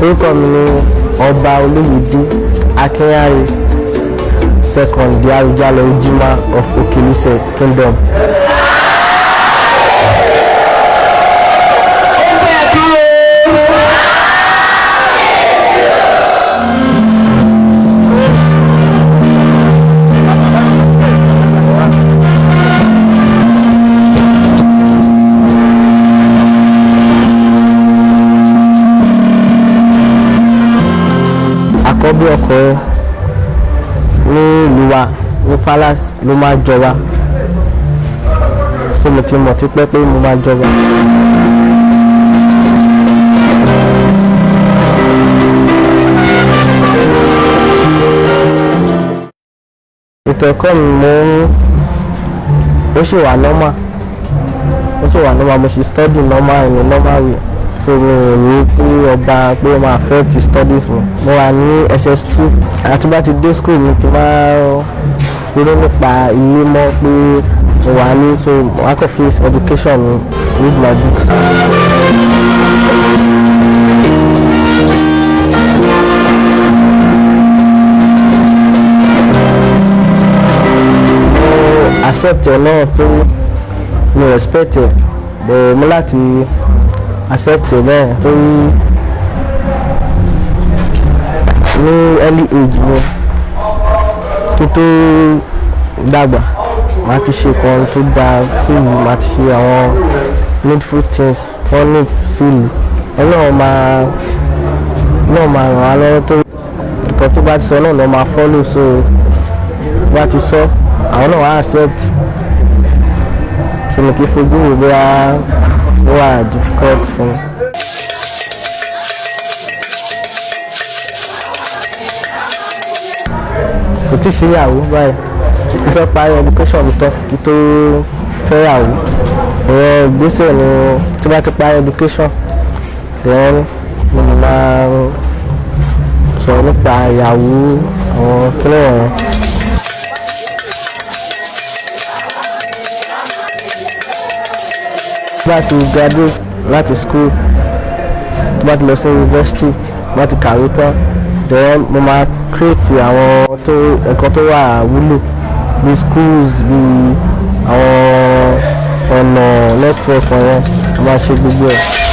Orúkọ mi ni Ọba Oloyede Akinghare II, the Arujale Ojima of Okeluse Kingdom. Àkọ́bí ọkọ ní ìlú wa ní palace ló máa jọba, so mo ti mọ̀ tipẹ́ pé mo máa jọba. Ètò ẹ̀kọ́ mi ó ṣì wà normal, mo ṣì study normal in a normal way, so mi ò rí pé ọba pé ó máa affect studies mi. Mo wà ní SS2 àti bá ti dé school mi kí n máa ronú nípa ilé mọ́ pé mo wà ní, so I can face education mi with my books. Mo accept ẹ̀ náà tó mo respect ẹ̀, but mo láti accept ẹ̀ náà tó ní early age mi kí tó dàgbà màá ti ṣe kan tó dáa sílùú, màá ti ṣe àwọn needful things tó need sílùú. Ọlọ́run máa ràn wá lọ́wọ́ tó nǹkan tó bá ti sọ náà ló máa follow, so bá ti sọ àwọn náà wá accept, so mo kì í fojú wò bóyá ó wà difficult fún mi. Kò tí sí ìyàwó báyìí, mo fẹ́ parí education mi tán kí tó fẹ́ yàwó. Ọ̀rọ̀ ìgbésẹ̀ ni tí bá ti parí education then mo máa sọ̀rọ̀ nípa ìyàwó àwọn kílẹ̀ wọn. Tí bá ti graduate láti school, tí bá ti lọ sí university, bá ti kàwé tán, then mo máa create àwọn ẹ̀kọ́ tó wà wúlò bí schools, bí àwọn ọ̀nà network wọn, mo máa ṣe gbogbo ẹ̀.